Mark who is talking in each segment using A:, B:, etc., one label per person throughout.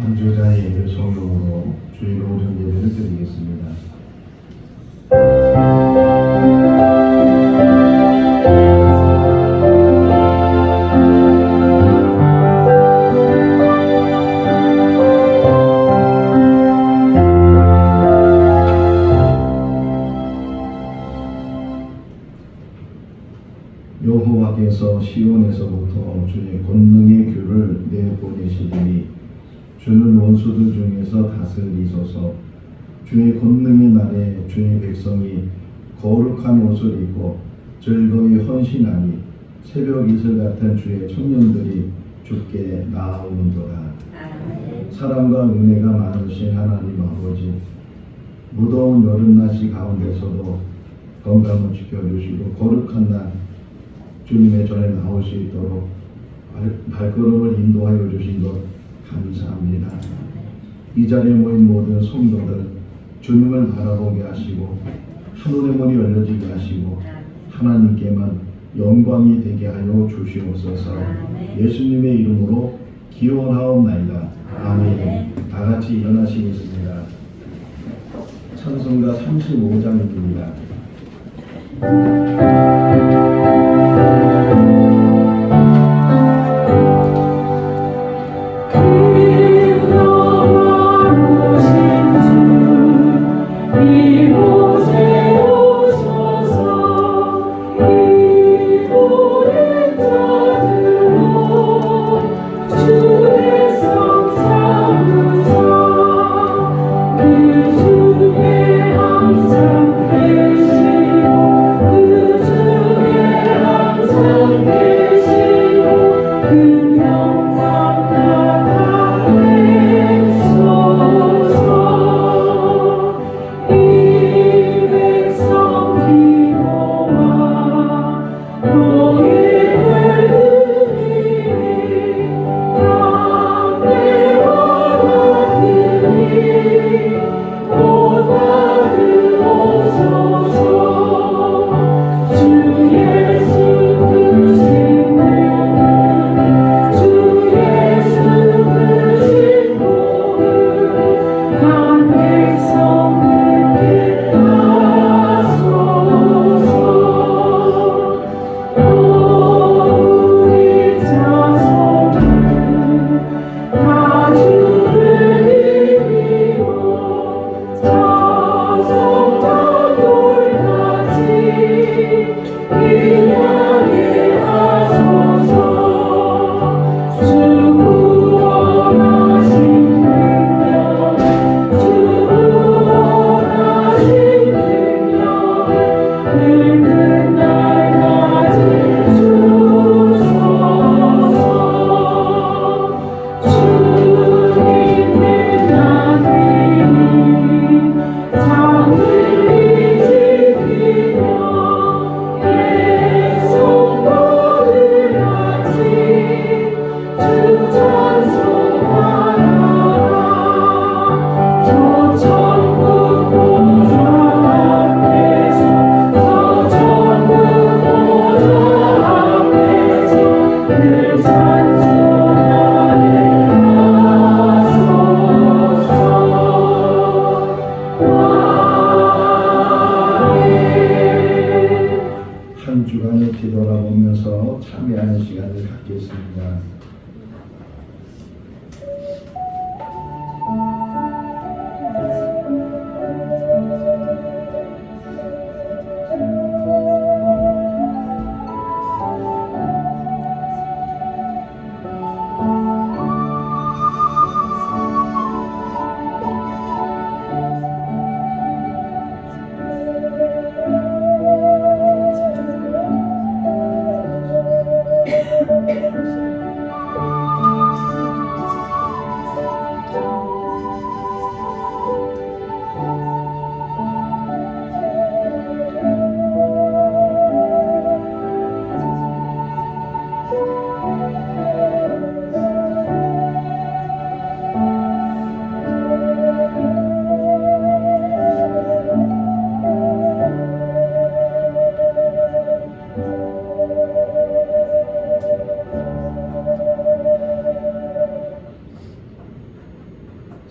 A: 한주자의 성령으로 주일 오전 예배를 드리겠습니다. 여호와께서 시온에서부터 주의 권능의 규를 내보내시리니 주는 원수들 중에서 다스리소서. 주의 권능의 날에 주의 백성이 거룩한 옷을 입고 즐거이 헌신하니 새벽 이슬 같은 주의 청년들이 주께 나아오는도다. 사랑과 은혜가 많으신 하나님 아버지, 무더운 여름날씨 가운데서도 건강을 지켜주시고 거룩한 날 주님의 전에 나올 수 있도록 발걸음을 인도하여 주신 것 감사합니다. 이 자리에 모인 모든 성도들 주님을 바라보게 하시고 하늘의 문이 열려지게 하시고 하나님께만 영광이 되게 하여 주시옵소서. 예수님의 이름으로 기원하옵나이다. 아멘. 다 같이 일어나시겠습니다. 찬송가 35장입니다.
B: 그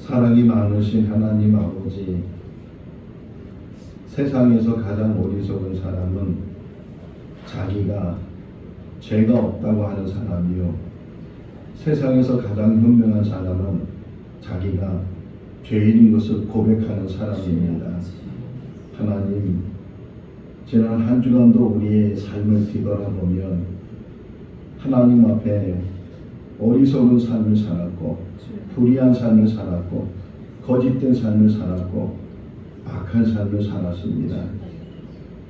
A: 사랑이 많으신 하나님 아버지, 세상에서 가장 어리석은 사람은 자기가 죄가 없다고 하는 사람이요, 세상에서 가장 현명한 사람은 자기가 죄인인 것을 고백하는 사람입니다. 하나님, 지난 한 주간도 우리의 삶을 뒤돌아보면 하나님 앞에 어리석은 삶을 살았고, 불의한 삶을 살았고, 거짓된 삶을 살았고, 악한 삶을 살았습니다.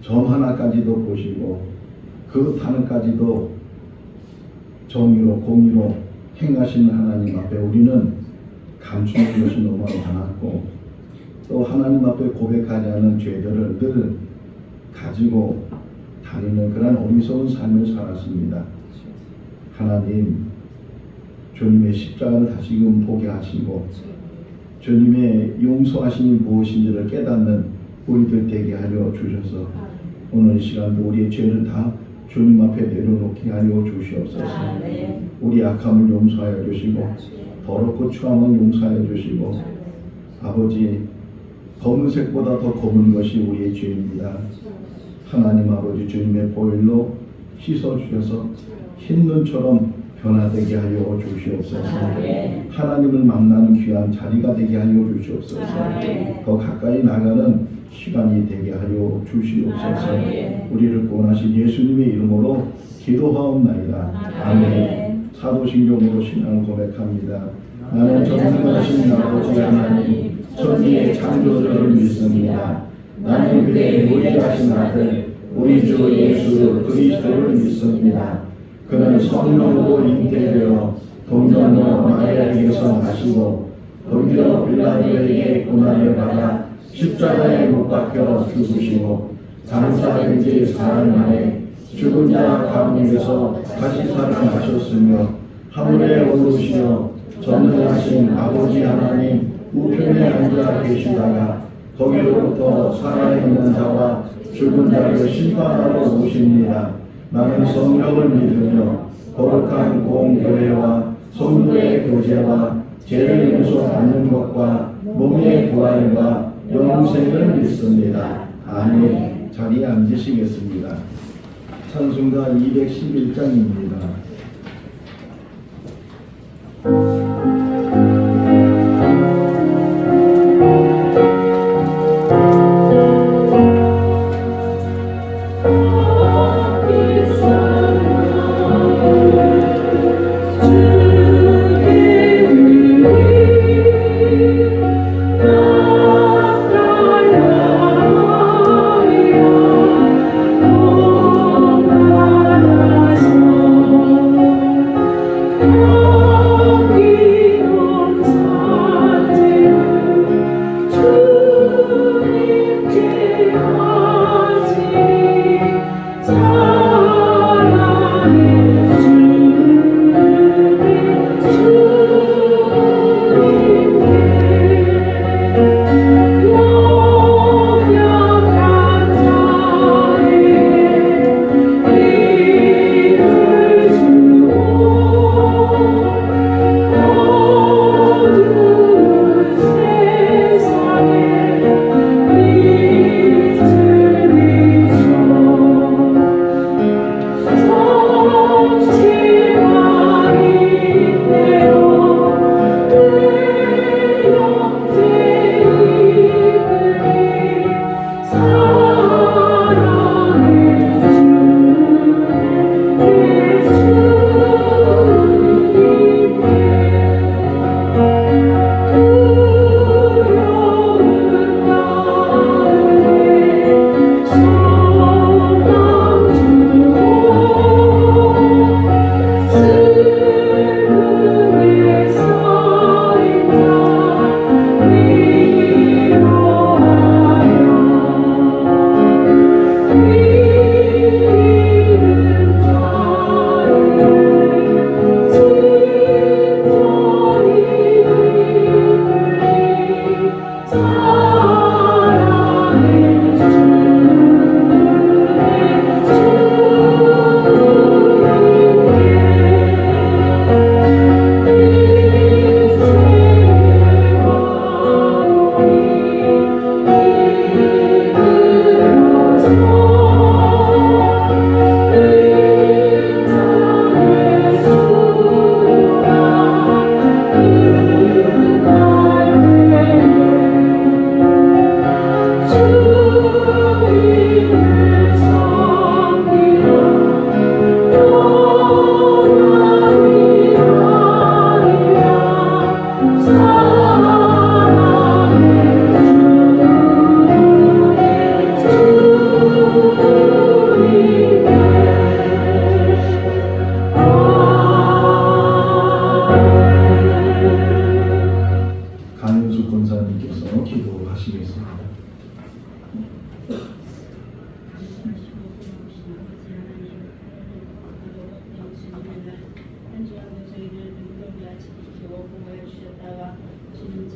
A: 점 하나까지도 보시고 그 하나까지도 정의로 공의로 행하시는 하나님 앞에 우리는 감추는 것이 너무 많았고, 또 하나님 앞에 고백하지 않은 죄들을 늘 가지고 다니는 그런 어리석은 삶을 살았습니다. 하나님, 주님의 십자가를 다시금 보게 하시고 주님의 용서하심이 무엇인지를 깨닫는 우리들 되게 하여 주셔서 오늘 이 시간도 우리의 죄를 다 주님 앞에 내려놓게 하여 주시옵소서. 우리 악함을 용서하여 주시고 더럽고 추함을 용서하여 주시고, 아버지, 검은색보다 더 검은 것이 우리의 죄입니다. 하나님 아버지, 주님의 보혈로 씻어주셔서 흰 눈처럼 변화되게 하여 주시옵소서. 하나님을 만나는 귀한 자리가 되게 하여 주시옵소서. 더 가까이 나가는 시간이 되게 하여 주시옵소서. 우리를 구원하신 예수님의 이름으로 기도하옵나이다. 아멘. 사도신경으로 신앙을 고백합니다. 나는 전능하신 아버지 하나님, 천지의 창조주를 믿습니다. 나는 그의 유일하신 아들 우리 주 예수 그리스도를 믿습니다. 그는 성령으로 잉태되어 동정녀 마리아에게서 나시고 본디오 빌라도에게 고난을 받아 십자가에 못 박혀 죽으시고 장사된 지 사흘 만에 죽은 자 가운데서 다시 살아나셨으며 하늘에 오르시어 전능하신 아버지 하나님 우편에 앉아 계시다가 거기로부터 살아있는 자와 죽은 자를 심판하러 오십니다. 나는 성령을 믿으며 거룩한 공교회와 성도의 교제와 죄를 용서받는 것과 몸의 부활과 영생을 믿습니다. 아멘. 자리에 앉으시겠습니다. 찬송가 211장입니다.
B: Oh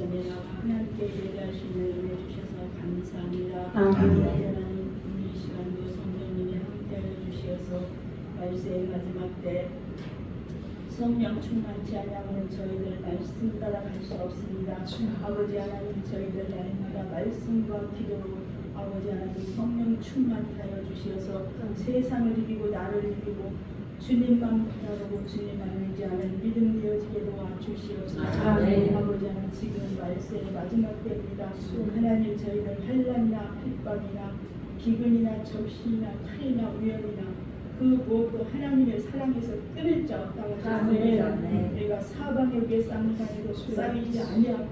B: 어쩌면 하나님께 예배할 수 있는 은혜 주셔서 감사합니다.
C: 아멘.
B: 하나님 이 시간도 성령님이 함께하여 주시어서 말세의 마지막 때 성령 충만치 아니하면 저희들 말씀 따라갈 수 없습니다. 아버지 하나님 저희들 날마다 말씀과 기도로 아버지 하나님 성령 충만히 하여 주시어서 세상을 이기고 나를 이기고 주님만 바라보고 주님만 의지하는 믿음 되어지게 도와주시옵소서.
C: 아멘.
B: 아버지 하나님 지금 말세의 마지막 때입니다. 하나님 저희들 환난이나 핍박이나 기근이나 적신이나 칼이나 우열이나 그 무엇도 하나님의 사랑에서 끊을 자 없다고 하셨습니다. 우리가 사방의 게 쌍상에도 쌓이지 아니하고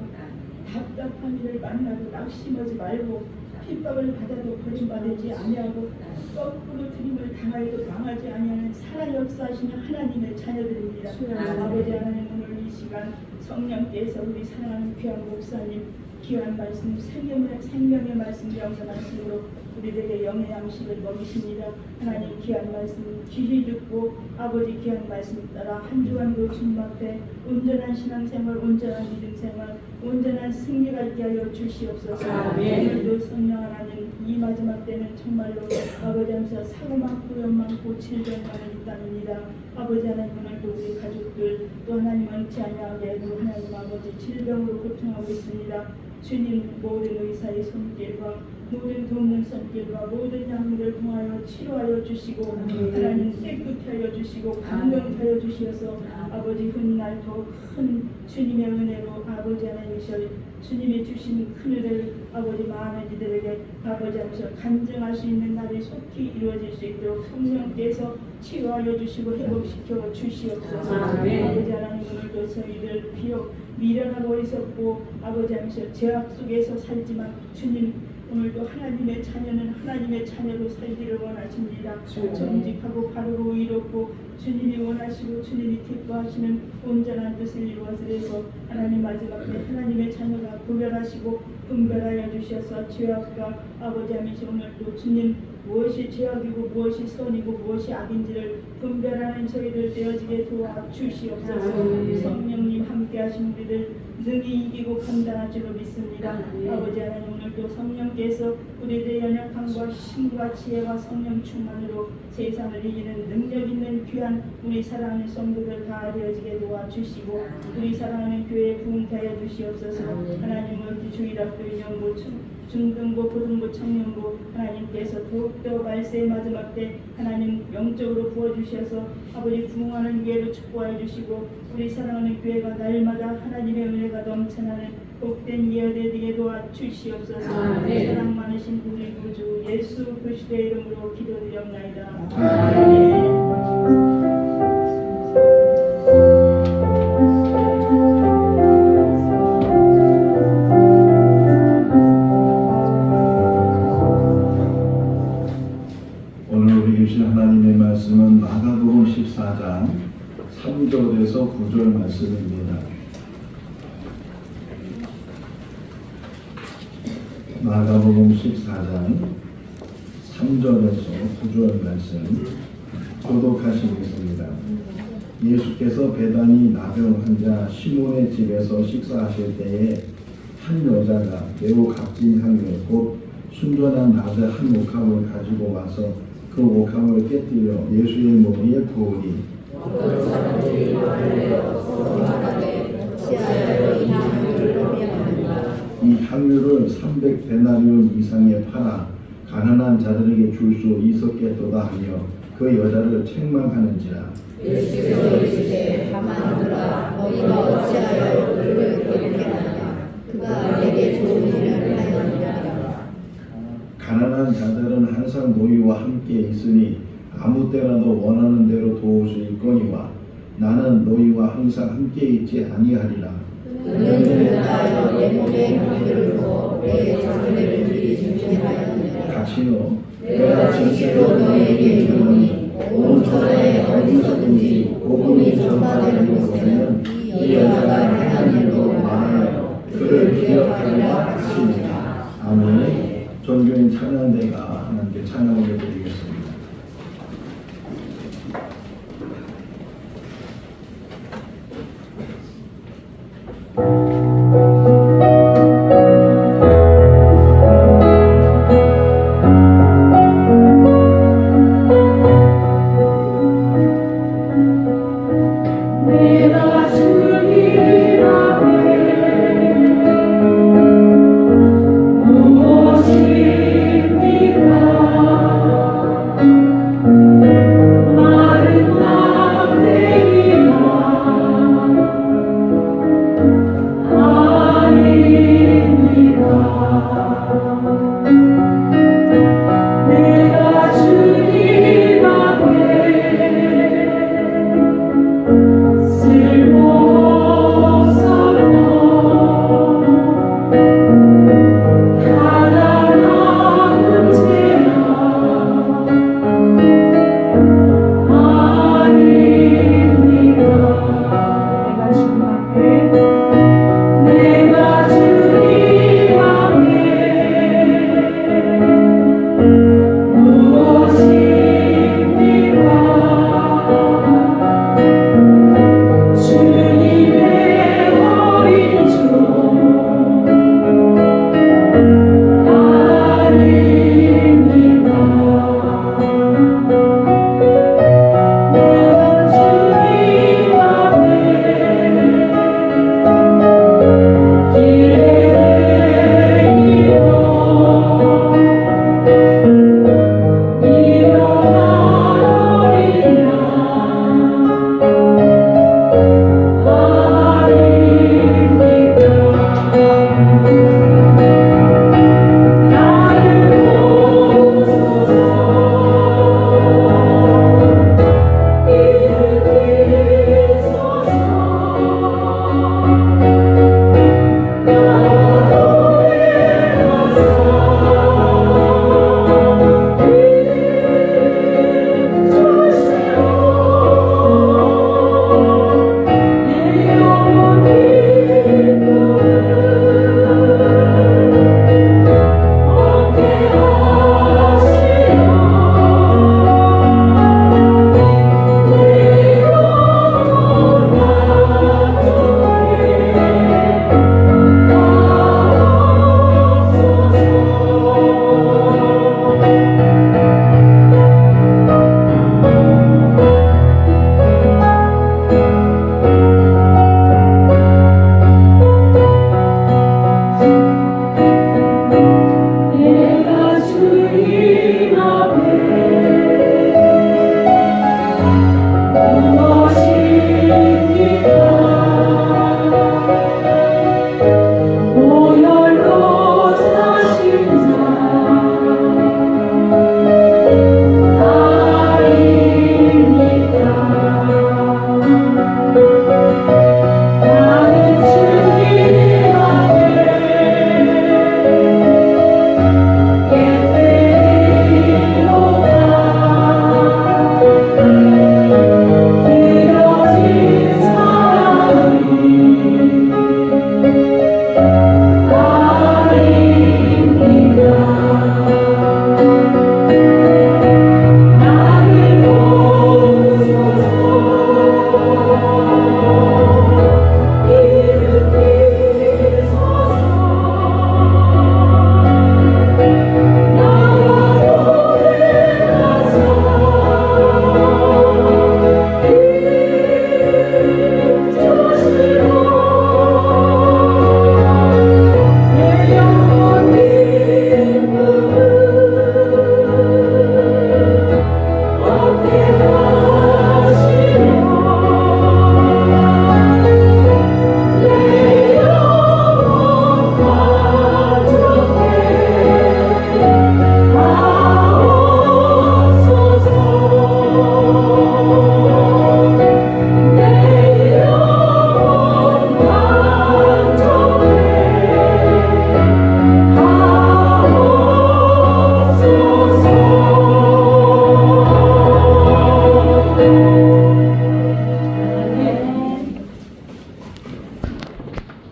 B: 답답한 일을 만나도 낙심하지 말고 핍박을 받아도 버림받지 아니하고 거꾸로 들임을 당하여도 망하지 아니하는 살아 역사하시는 하나님의 자녀들입니다. 아버지 하나님 오늘 이 시간 성령께서 우리 사랑하는 귀한 목사님 귀한 말씀 생명의 말씀 영상 말씀으로 우리들에게 영의 양식을 먹이십니다. 하나님 귀한 말씀 귀히 듣고 아버지 귀한 말씀 따라 한 주간도 주님 앞에 온전한 신앙생활 온전한 믿음생활 온전한 승리가 있게 하여 주시옵소서. 오늘도 성령 하나님 이 마지막 때는 정말로 아버지 하면서 사고 많고 연 많고 질병 많은 이 땅입니다. 아버지 하나님 오늘도 우리 가족들 또 하나님 원치 아니하게 또 하나님 아버지 질병으로 고통하고 있습니다. 주님 모든 의사의 손길과 모든 돕는 손길과 모든 약물을 통하여 치료하여 주시고 하나님 깨끗게 하여 주시고 강건하여 주시어서 아버지 훗날 더 큰 주님의 은혜로 아버지 하나님이셔 주님이 주신 큰 은혜를 아버지 많은 이들에게 아버지 하면서 간증할 수 있는 날이 속히 이루어질 수 있도록 성령께서 치유하여 주시고 회복시켜 주시옵소서. 아버지 하나님 오늘도 저희들 비록 미련하고 있었고 아버지 하면서 죄악 속에서 살지만 주님 오늘도 하나님의 자녀는 하나님의 자녀로 살기를 원하십니다. 정직하고 바르고 의롭고 주님이 원하시고 주님이 기뻐하시는 온전한 뜻을 이루어서 하나님 마지막 때 하나님의 자녀가 구별하시고 분별하여 주셔서 죄악과 아버지 하면서 오늘도 주님 무엇이 죄악이고 무엇이 선이고 무엇이 악인지를 분별하는 저희들 되어지게 도와주시옵소서. 성령님 함께하신 우리들 능히 이기고 감당할 줄로 믿습니다. 아버지 하나님 오늘도 성령께서 우리들의 연약함과 힘과 지혜와 성령 충만으로 세상을 이기는 능력 있는 귀한 우리 사랑하는 성도들 다 되어지게 도와주시고 우리 사랑하는 교회에 부흥케 하여 주시옵소서. 하나님 우리 주일학교 인형부 중등부 고등부 청년부 하나님께서 더욱더 말세의 마지막 때 하나님 영적으로 부어주셔서 아버지 부흥하는 교회로 축복하여 주시고 우리 사랑하는 교회가 날마다 하나님의 은혜가 넘쳐나는 복된 예언에 되게 도와주시옵소서. 사랑 많으신 우리 구주 예수 그리스도의 이름으로 기도드리옵나이다. 아멘.
A: 오늘 우리 주신 하나님의 말씀은 마가복음 14장 3절에서 9절 말씀입니다. 마가복음 14장 3절에서 9절 말씀 교독하시겠습니다. 예수께서 베다니 나병 환자 시몬의 집에서 식사하실 때에 한 여자가 매우 값진 향유 곧 순전한 나드 한 옥합을 가지고 와서 그 옥합을 깨뜨려 예수의 머리에 부으니
C: 어떤 사람들이 말하여 서로 말하되 어찌하여 이 향유를 범하는가.
A: 이 향유를 300데나리온 이상에 팔아 가난한 자들에게 줄 수 있었겠도다 하며 그 여자를 책망하는지라.
C: 예수께서 이르시되 가만두라. 너희가 어찌하여 그를 그렇게 하느냐. 그가 내게 좋은 일을 하였느니라.
A: 가난한 자들은 항상 너희와 함께 있으니 아무 때라도 원하는 대로 도울 수 있거니와 나는 너희와 항상 함께 있지 아니하리라.
C: 그는 그러하여 내 몸에 향유를 부어 내 장례를 미리 준비하였느니라.
A: 같이요.
C: 내가 진실로 너희에게 이르노니 온 천하에 어디서든지 복음이 전파되는 곳에는 이 여자가 행한 일도 많아요. 그를 기억하리라 하시니라.
A: 아멘. 존귀인 찬양대가 하나님께 찬양을 드리겠습니다.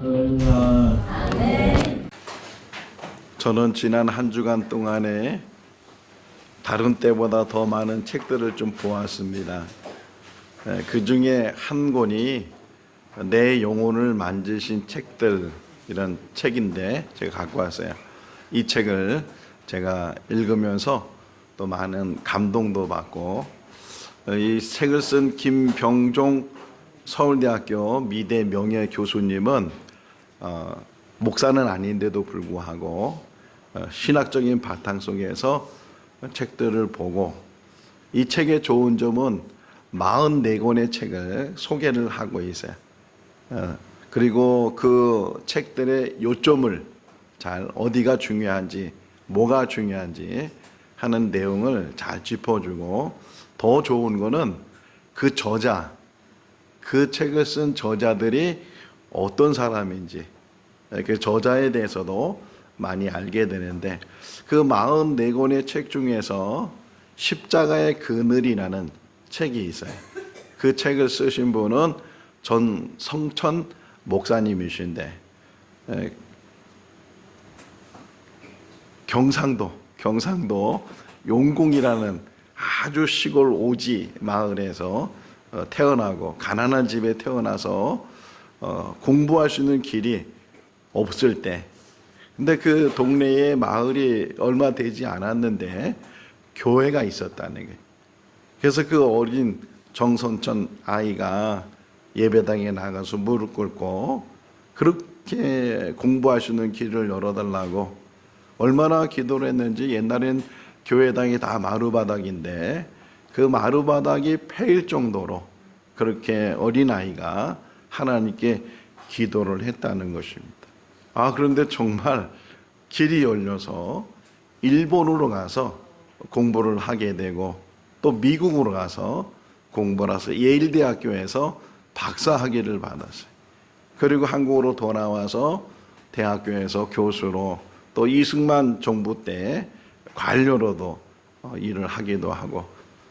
A: 할렐루야.
C: 아멘.
D: 저는 지난 한 주간 동안에 다른 때보다 더 많은 책들을 좀 보았습니다. 그 중에 한 권이 내 영혼을 만지신 책들, 이런 책인데 제가 갖고 왔어요. 이 책을 제가 읽으면서 또 많은 감동도 받고, 이 책을 쓴 김병종 서울대학교 미대 명예 교수님은 목사는 아닌데도 불구하고 신학적인 바탕 속에서 책들을 보고, 이 책의 좋은 점은 44권의 책을 소개를 하고 있어요. 그리고 그 책들의 요점을 잘, 어디가 중요한지, 뭐가 중요한지 하는 내용을 잘 짚어주고, 더 좋은 거는 그 저자, 그 책을 쓴 저자들이 어떤 사람인지, 그 저자에 대해서도 많이 알게 되는데, 그 44권의 책 중에서 십자가의 그늘이라는 책이 있어요. 그 책을 쓰신 분은 전성천 목사님이신데, 경상도 용궁이라는 아주 시골 오지 마을에서 태어나고, 가난한 집에 태어나서 공부할 수 있는 길이 없을 때, 근데 그 동네에 마을이 얼마 되지 않았는데 교회가 있었다는 거예요. 그래서 그 어린 정선천 아이가 예배당에 나가서 무릎 꿇고 그렇게 공부할 수 있는 길을 열어달라고 얼마나 기도를 했는지, 옛날엔 교회당이 다 마루바닥인데 그 마루바닥이 패일 정도로 그렇게 어린아이가 하나님께 기도를 했다는 것입니다. 그런데 정말 길이 열려서 일본으로 가서 공부를 하게 되고, 또 미국으로 가서 공부를 해서 예일대학교에서 박사학위를 받았어요. 그리고 한국으로 돌아와서 대학교에서 교수로, 또 이승만 정부 때 관료로도 일을 하기도 하고,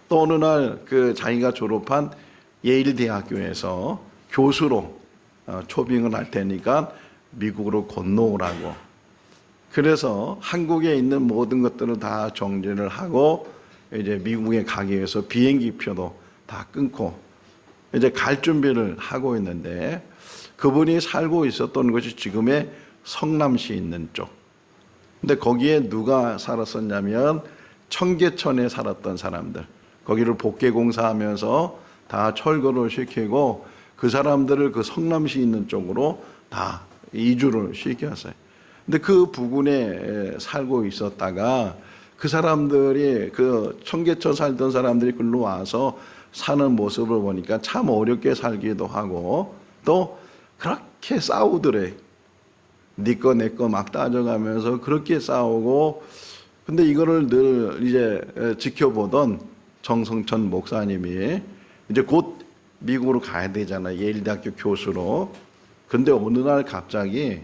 D: 또 어느 날 그 자기가 졸업한 예일대학교에서 교수로 초빙을 할 테니까 미국으로 건너오라고. 그래서 한국에 있는 모든 것들을 다 정리를 하고 이제 미국에 가기 위해서 비행기표도 다 끊고 이제 갈 준비를 하고 있는데, 그분이 살고 있었던 것이 지금의 성남시 있는 쪽. 근데 거기에 누가 살았었냐면 청계천에 살았던 사람들, 거기를 복개공사하면서 다 철거를 시키고 그 사람들을 그 성남시 있는 쪽으로 다 이주를 시켰어요. 근데 그 부근에 살고 있었다가 그 사람들이, 그 청계천 살던 사람들이 글로 와서 사는 모습을 보니까 참 어렵게 살기도 하고, 또 그렇게 싸우더래. 네 거 내 거 막 따져가면서 그렇게 싸우고. 근데 이거를 늘 이제 지켜보던 정성천 목사님이 이제 곧 미국으로 가야 되잖아, 예일대학교 교수로. 근데 어느 날 갑자기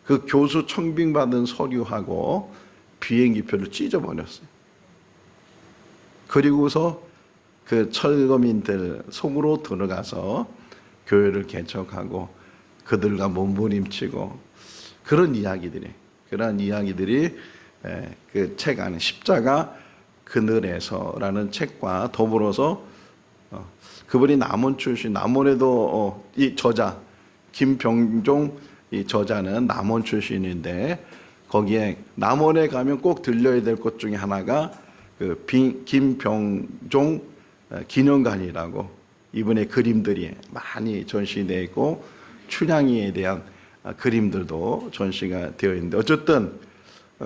D: 그 교수 청빙받은 서류하고 비행기표를 찢어버렸어요. 그리고서 그 철거민들 속으로 들어가서 교회를 개척하고 그들과 몸부림치고, 그런 이야기들이 그 책 안에 십자가 그늘에서라는 책과 더불어서, 그분이 남원 출신, 남원에도 이 저자 김병종, 이 저자는 남원 출신인데, 거기에 남원에 가면 꼭 들려야 될 것 중에 하나가 그 김병종 기념관이라고, 이분의 그림들이 많이 전시되어 있고 춘향이에 대한 그림들도 전시가 되어 있는데, 어쨌든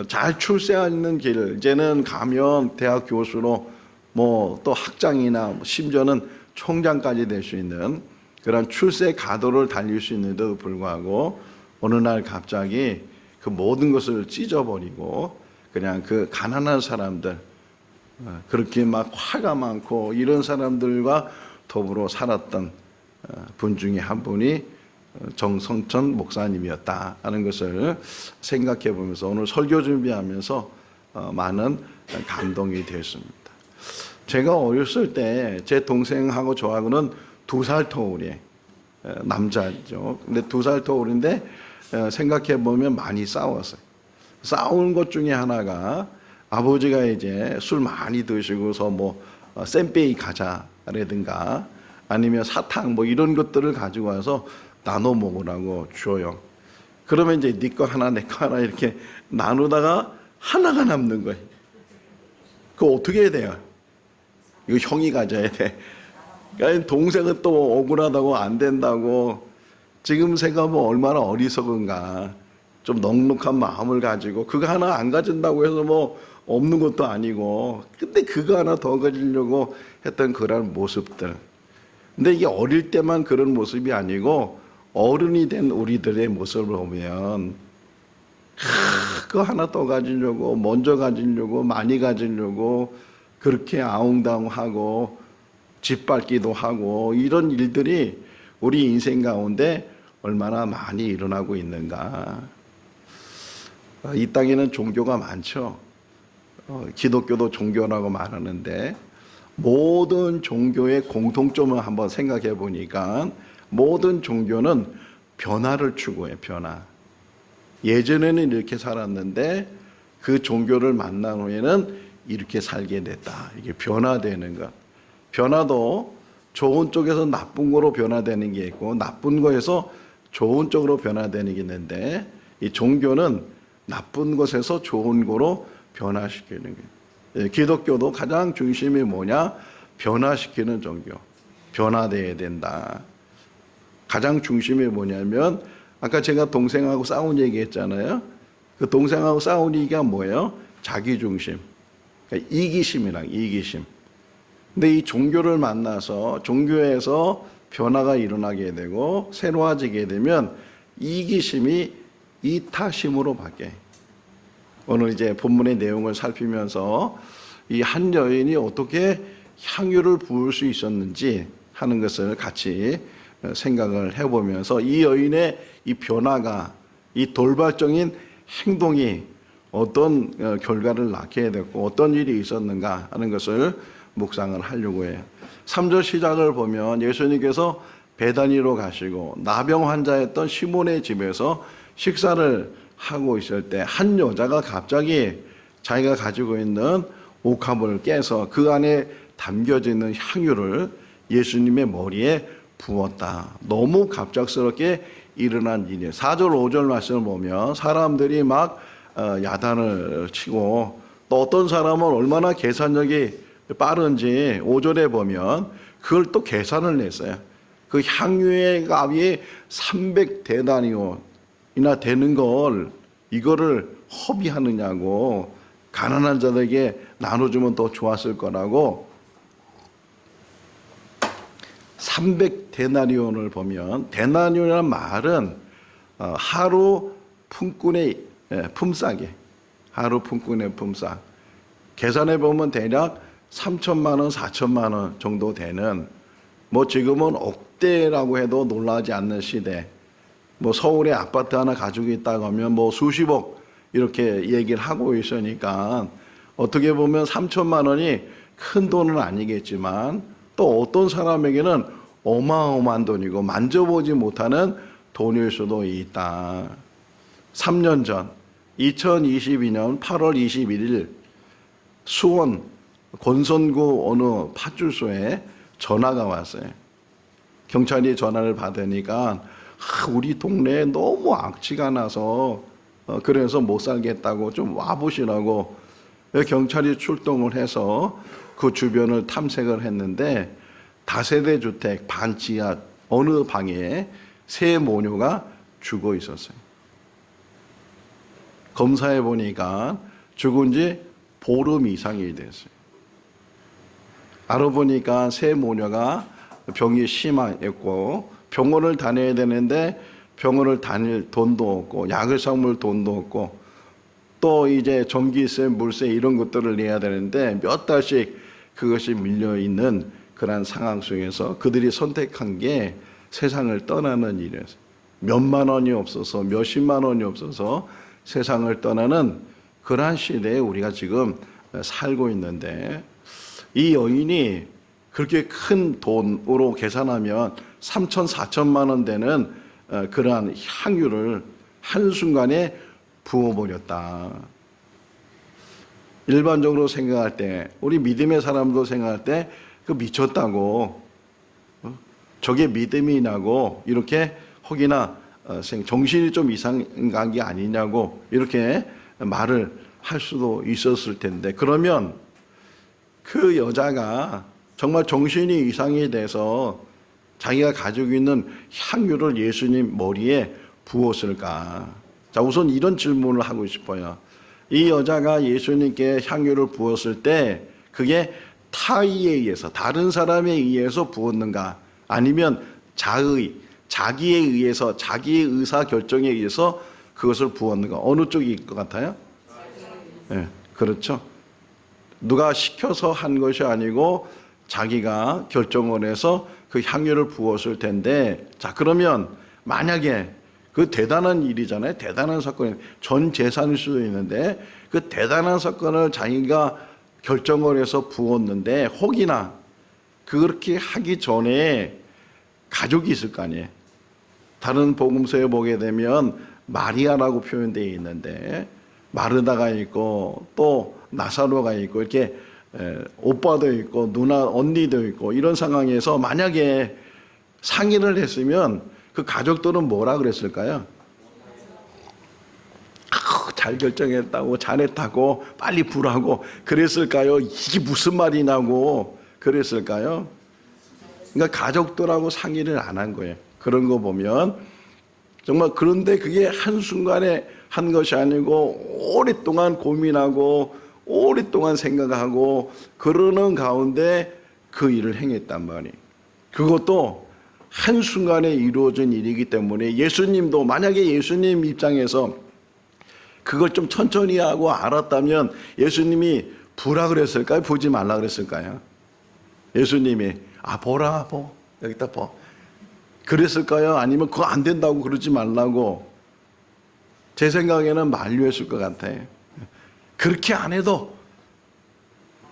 D: 잘 출세하는 길, 이제는 가면 대학 교수로 뭐 또 학장이나 심지어는 총장까지 될 수 있는 그런 출세 가도를 달릴 수 있는데도 불구하고 어느 날 갑자기 그 모든 것을 찢어버리고 그냥 그 가난한 사람들, 그렇게 막 화가 많고 이런 사람들과 더불어 살았던 분 중에 한 분이 정성천 목사님이었다 하는 것을 생각해 보면서 오늘 설교 준비하면서 많은 감동이 되었습니다. 제가 어렸을 때 제 동생하고 저하고는 2살 터울이에요. 남자죠. 근데 2살 더 어린데 생각해 보면 많이 싸웠어요. 싸운 것 중에 하나가 아버지가 이제 술 많이 드시고서 뭐 샌베이 가자라든가 아니면 사탕 뭐 이런 것들을 가지고 와서 나눠 먹으라고 줘요. 그러면 이제 네 거 하나 내 거 하나 이렇게 나누다가 하나가 남는 거예요. 그거 어떻게 해야 돼요? 이거 형이 가져야 돼. 그러니까 동생은 또 억울하다고 안 된다고. 지금 생각하면 얼마나 어리석은가. 좀 넉넉한 마음을 가지고 그거 하나 안 가진다고 해서 뭐 없는 것도 아니고, 근데 그거 하나 더 가지려고 했던 그런 모습들. 근데 이게 어릴 때만 그런 모습이 아니고 어른이 된 우리들의 모습을 보면 그거 하나 더 가지려고, 먼저 가지려고, 많이 가지려고 그렇게 아웅다웅하고 짓밟기도 하고, 이런 일들이 우리 인생 가운데 얼마나 많이 일어나고 있는가. 이 땅에는 종교가 많죠. 기독교도 종교라고 말하는데 모든 종교의 공통점을 한번 생각해 보니까 모든 종교는 변화를 추구해요. 변화. 예전에는 이렇게 살았는데 그 종교를 만난 후에는 이렇게 살게 됐다. 이게 변화되는 것. 변화도 좋은 쪽에서 나쁜 거로 변화되는 게 있고 나쁜 거에서 좋은 쪽으로 변화되는 게 있는데, 이 종교는 나쁜 것에서 좋은 거로 변화시키는 거예요. 기독교도 가장 중심이 뭐냐? 변화시키는 종교. 변화돼야 된다. 가장 중심이 뭐냐면 아까 제가 동생하고 싸운 얘기 했잖아요. 그 동생하고 싸운 얘기가 뭐예요? 자기중심. 그러니까 이기심이랑 이기심. 근데 이 종교를 만나서 종교에서 변화가 일어나게 되고 새로워지게 되면 이기심이 이타심으로 바뀌어요. 오늘 이제 본문의 내용을 살피면서 이 한 여인이 어떻게 향유를 부을 수 있었는지 하는 것을 같이 생각을 해보면서 이 여인의 이 변화가, 이 돌발적인 행동이 어떤 결과를 낳게 됐고 어떤 일이 있었는가 하는 것을 묵상을 하려고 해요. 3절 시작을 보면 예수님께서 베다니로 가시고 나병 환자였던 시몬의 집에서 식사를 하고 있을 때 한 여자가 갑자기 자기가 가지고 있는 옥합을 깨서 그 안에 담겨져 있는 향유를 예수님의 머리에 부었다. 너무 갑작스럽게 일어난 일이에요. 4절 5절 말씀을 보면 사람들이 막 야단을 치고, 또 어떤 사람은 얼마나 계산력이 빠른지 5절에 보면 그걸 또 계산을 냈어요. 그 향유의 값이 300데나리온이나 되는 걸 이거를 허비하느냐고, 가난한 자들에게 나눠주면 더 좋았을 거라고 300데나리온을 보면, 데나리온이라는 말은 하루 품꾼의 품삯이, 하루 품꾼의 품삯. 계산해 보면 대략 3천만 원, 4천만 원 정도 되는, 뭐 지금은 억대라고 해도 놀라지 않는 시대. 뭐 서울에 아파트 하나 가지고 있다고 하면 뭐 수십억 이렇게 얘기를 하고 있으니까 어떻게 보면 3천만 원이 큰 돈은 아니겠지만 또 어떤 사람에게는 어마어마한 돈이고 만져보지 못하는 돈일 수도 있다. 3년 전 2022년 8월 21일 수원 권선구 어느 파출소에 전화가 왔어요. 경찰이 전화를 받으니까 우리 동네에 너무 악취가 나서 그래서 못 살겠다고 좀 와보시라고 경찰이 출동을 해서 그 주변을 탐색을 했는데 다세대 주택 반지하 어느 방에 세 모녀가 죽어 있었어요. 검사해 보니까 죽은 지 보름 이상이 됐어요. 알아보니까 세 모녀가 병이 심했고 병원을 다녀야 되는데 병원을 다닐 돈도 없고 약을 사물 돈도 없고 또 이제 전기세, 물세 이런 것들을 내야 되는데 몇 달씩 그것이 밀려 있는 그런 상황 속에서 그들이 선택한 게 세상을 떠나는 일이었어요. 몇만 원이 없어서 몇십만 원이 없어서 세상을 떠나는 그러한 시대에 우리가 지금 살고 있는데, 이 여인이 그렇게 큰 돈으로 계산하면 3천 4천만 원 되는 그러한 향유를 한순간에 부어버렸다. 일반적으로 생각할 때, 우리 믿음의 사람도 생각할 때 그 미쳤다고, 저게 믿음이냐고 이렇게 혹이나 정신이 좀 이상한 게 아니냐고 이렇게 말을 할 수도 있었을 텐데, 그러면 그 여자가 정말 정신이 이상이 돼서 자기가 가지고 있는 향유를 예수님 머리에 부었을까? 자, 우선 이런 질문을 하고 싶어요. 이 여자가 예수님께 향유를 부었을 때 그게 타의에 의해서, 다른 사람에 의해서 부었는가? 아니면 자기에 의해서, 자기의 의사 결정에 의해서 그것을 부었는가? 어느 쪽일 것 같아요? 네, 그렇죠. 누가 시켜서 한 것이 아니고 자기가 결정을 해서 그 향유를 부었을 텐데, 자, 그러면 만약에 그 대단한 일이잖아요. 대단한 사건이 전 재산일 수도 있는데 그 대단한 사건을 자기가 결정을 해서 부었는데 혹이나 그렇게 하기 전에 가족이 있을 거 아니에요. 다른 복음서에 보게 되면 마리아라고 표현되어 있는데 마르다가 있고 또 나사로가 있고 이렇게 오빠도 있고 누나 언니도 있고 이런 상황에서 만약에 상의를 했으면 그 가족들은 뭐라 그랬을까요? 잘 결정했다고, 잘했다고, 빨리 부라고 그랬을까요? 이게 무슨 말이냐고 그랬을까요? 그러니까 가족들하고 상의를 안 한 거예요. 그런 거 보면 정말, 그런데 그게 한순간에 한 것이 아니고 오랫동안 고민하고 오랫동안 생각하고 그러는 가운데 그 일을 행했단 말이에요. 그것도 한순간에 이루어진 일이기 때문에 예수님도, 만약에 예수님 입장에서 그걸 좀 천천히 하고 알았다면 예수님이 보라 그랬을까요? 보지 말라 그랬을까요? 예수님이 보라, 여기다 봐 그랬을까요? 아니면 그거 안 된다고 그러지 말라고? 제 생각에는 만류했을 것 같아요. 그렇게 안 해도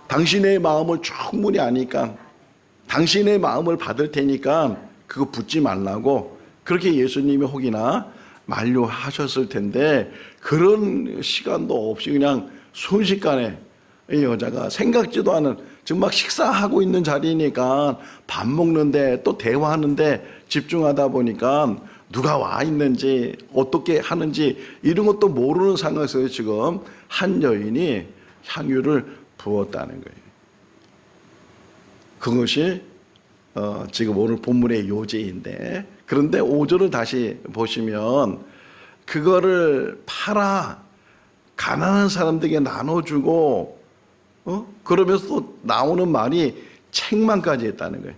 D: 당신의 마음을 충분히 아니까, 당신의 마음을 받을 테니까 그거 붙지 말라고 그렇게 예수님이 혹이나 만류하셨을 텐데, 그런 시간도 없이 그냥 순식간에 이 여자가 생각지도 않은, 지금 막 식사하고 있는 자리니까 밥 먹는데 또 대화하는데 집중하다 보니까 누가 와 있는지 어떻게 하는지 이런 것도 모르는 상황에서 지금 한 여인이 향유를 부었다는 거예요. 그것이 지금 오늘 본문의 요지인데, 그런데 5절을 다시 보시면 그거를 팔아 가난한 사람들에게 나눠주고 그러면서 또 나오는 말이 책망까지 했다는 거예요.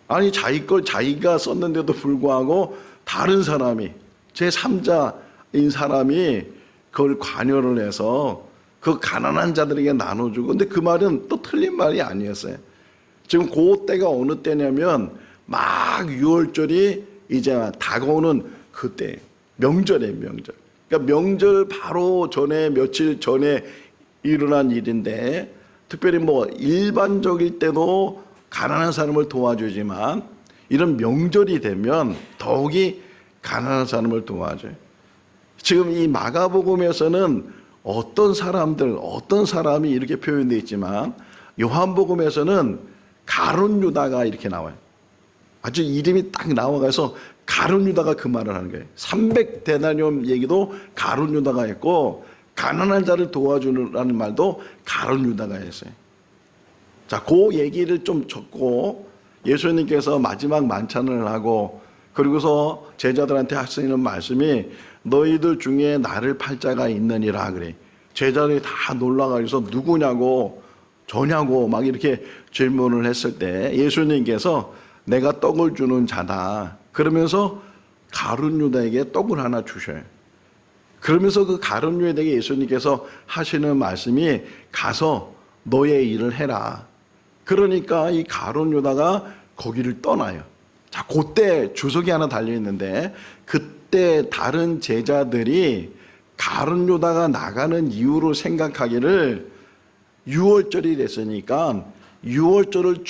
D: 아니, 자기 걸 자기가 썼는데도 불구하고 다른 사람이, 제3자인 사람이 그걸 관여를 해서 그 가난한 자들에게 나눠주고, 근데 그 말은 또 틀린 말이 아니었어요. 지금 그 때가 어느 때냐면 막 6월절이 이제 다가오는 그때, 명절이에요, 명절. 그러니까 명절 바로 전에, 며칠 전에 일어난 일인데, 특별히 뭐 일반적일 때도 가난한 사람을 도와주지만 이런 명절이 되면 더욱이 가난한 사람을 도와줘요. 지금 이 마가복음에서는 어떤 사람들, 어떤 사람이 이렇게 표현되어 있지만 요한복음에서는 가룟 유다가 이렇게 나와요. 아주 이름이 딱 나와가서 가룟 유다가 그 말을 하는 거예요. 300데나리온 얘기도 가룟 유다가 했고, 가난한 자를 도와주라는 말도 가룟 유다가 했어요. 자, 그 얘기를 좀 적고 예수님께서 마지막 만찬을 하고, 그리고서 제자들한테 하시는 말씀이 너희들 중에 나를 팔 자가 있느니라 그래. 제자들이 다 놀라가지고 누구냐고, 저냐고 막 이렇게 질문을 했을 때 예수님께서 내가 떡을 주는 자다 그러면서 가룟 유다에게 떡을 하나 주셔요. 그러면서 그 가룟 유다에게 예수님께서 하시는 말씀이 가서 너의 일을 해라. 그러니까 이 가룟 유다가 거기를 떠나요. 자, 그때 주석이 하나 달려 있는데, 그때 다른 제자들이 가룟 유다가 나가는 이유로 생각하기를 6월절이 됐으니까 유월절을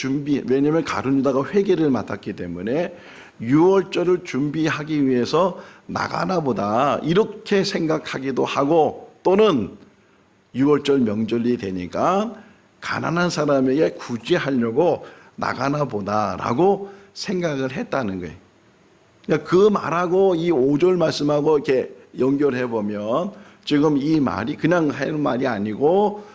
D: 왜냐하면 가룟 유다가 회개를 맡았기 때문에 유월절을 준비하기 위해서 나가나 보다 이렇게 생각하기도 하고, 또는 유월절 명절이 되니까 가난한 사람에게 구제하려고 나가나 보다라고 생각을 했다는 거예요. 그러니까 그 말하고 이 5절 말씀하고 이렇게 연결해 보면 지금 이 말이 그냥 하는 말이 아니고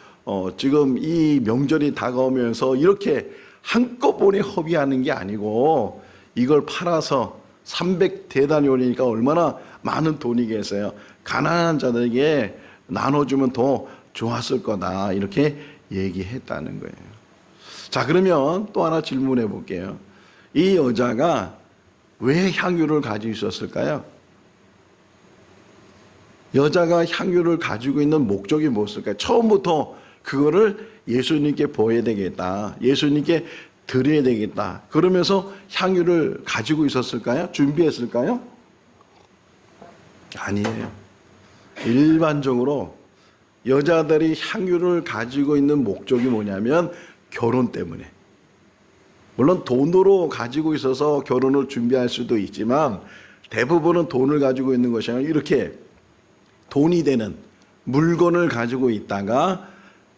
D: 지금 이 명절이 다가오면서 이렇게 한꺼번에 허비하는 게 아니고 이걸 팔아서 300데나리온이니까 얼마나 많은 돈이겠어요. 가난한 자들에게 나눠주면 더 좋았을 거다 이렇게 얘기했다는 거예요. 자, 그러면 또 하나 질문해 볼게요. 이 여자가 왜 향유를 가지고 있었을까요? 여자가 향유를 가지고 있는 목적이 무엇일까요? 처음부터 그거를 예수님께 보여야 되겠다, 예수님께 드려야 되겠다, 그러면서 향유를 가지고 있었을까요? 준비했을까요? 아니에요. 일반적으로 여자들이 향유를 가지고 있는 목적이 뭐냐면 결혼 때문에. 물론 돈으로 가지고 있어서 결혼을 준비할 수도 있지만 대부분은 돈을 가지고 있는 것이 아니라 이렇게 돈이 되는 물건을 가지고 있다가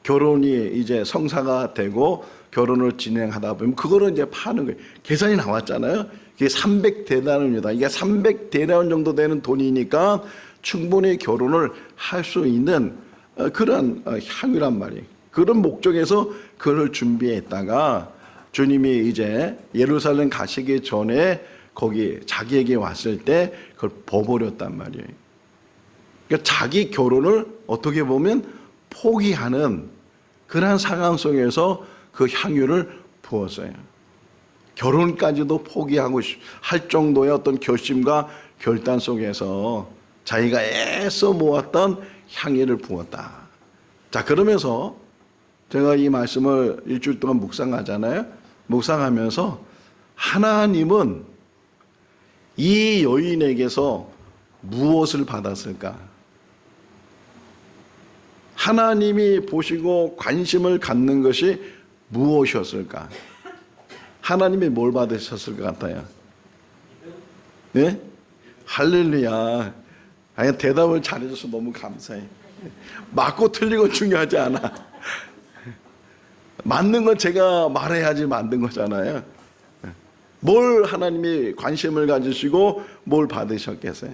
D: 결혼이 이제 성사가 되고 결혼을 진행하다 보면 그거를 이제 파는 거예요. 계산이 나왔잖아요. 이게 300데나리온이다. 이게 300데나리온 정도 되는 돈이니까 충분히 결혼을 할 수 있는 그런 향유란 말이에요. 그런 목적에서 그걸 준비했다가 주님이 이제 예루살렘 가시기 전에 거기 자기에게 왔을 때 그걸 버버렸단 말이에요. 그러니까 자기 결혼을 어떻게 보면 포기하는 그런 상황 속에서 그 향유를 부었어요. 결혼까지도 포기하고 할 정도의 어떤 결심과 결단 속에서 자기가 애써 모았던 향유를 부었다. 자, 그러면서 제가 이 말씀을 일주일 동안 묵상하잖아요. 묵상하면서 하나님은 이 여인에게서 무엇을 받았을까? 하나님이 보시고 관심을 갖는 것이 무엇이었을까? 하나님이 뭘 받으셨을 것 같아요? 네? 할렐루야. 아니, 대답을 잘해줘서 너무 감사해. 맞고 틀리고 중요하지 않아. 맞는 건 제가 말해야지 맞는 거잖아요. 뭘 하나님이 관심을 가지시고 뭘 받으셨겠어요?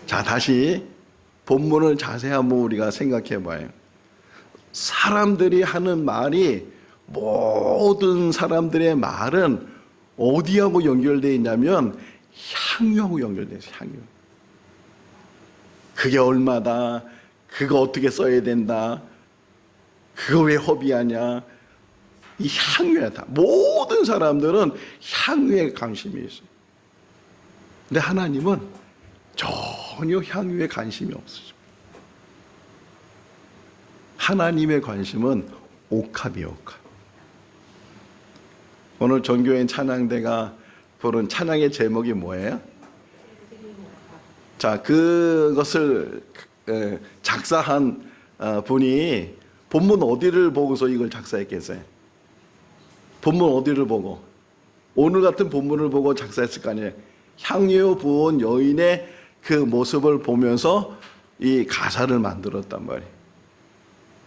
D: 자, 다시 본문을 자세히 한번 우리가 생각해 봐요. 사람들이 하는 말이, 모든 사람들의 말은 어디하고 연결되어 있냐면 향유하고 연결되어 있어요. 향유. 그게 얼마다, 그거 어떻게 써야 된다, 그거 왜 허비하냐, 이 향유에 다 모든 사람들은 향유에 관심이 있어요. 근데 하나님은 전혀 향유에 관심이 없으십니다. 하나님의 관심은 옥합이에요, 옥합. 오늘 전교인 찬양대가 부른 찬양의 제목이 뭐예요? 자, 그것을 작사한 분이 본문 어디를 보고서 이걸 작사했겠어요? 본문 어디를 보고? 오늘 같은 본문을 보고 작사했을 거 아니에요. 향유 부은 여인의 그 모습을 보면서 이 가사를 만들었단 말이에요.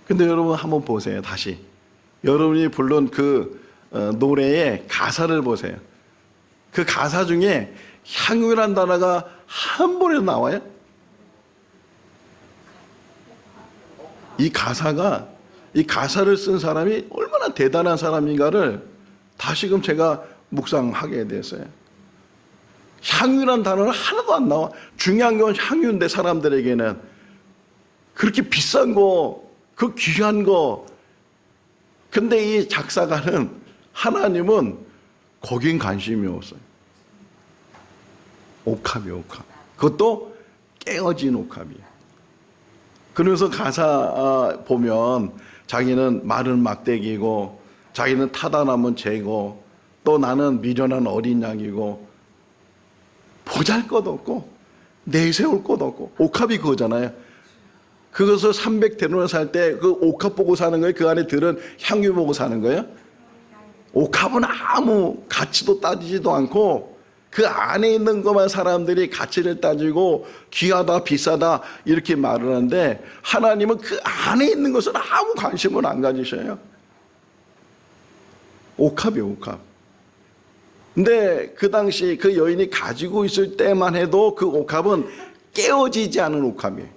D: 근데 여러분 한번 보세요. 다시 여러분이 부른 그 노래의 가사를 보세요. 그 가사 중에 향유란 단어가 한 번에도 나와요? 이 가사를 쓴 사람이 얼마나 대단한 사람인가를 다시금 제가 묵상하게 됐어요. 향유란 단어는 하나도 안 나와. 중요한 건 향유인데 사람들에게는 그렇게 비싼 거, 그 귀한 거. 근데 이 작사가는, 하나님은 거긴 관심이 없어요. 옥합이에요, 옥합. 그것도 깨어진 옥합이에요. 그러면서 가사 보면 자기는 마른 막대기고, 자기는 타다 남은 재고, 또 나는 미련한 어린 양이고, 보잘 것 없고 내세울 것 없고. 옥합이 그거잖아요. 그것을 300데나리온 살 때 그 옥합 보고 사는 거예요? 그 안에 들은 향유 보고 사는 거예요? 옥합은 아무 가치도 따지지도 않고 그 안에 있는 것만 사람들이 가치를 따지고 귀하다 비싸다 이렇게 말을 하는데, 하나님은 그 안에 있는 것은 아무 관심을 안 가지셔요. 옥합이에요, 옥합. 근데 그 당시 그 여인이 가지고 있을 때만 해도 그 옥합은 깨어지지 않은 옥합이에요.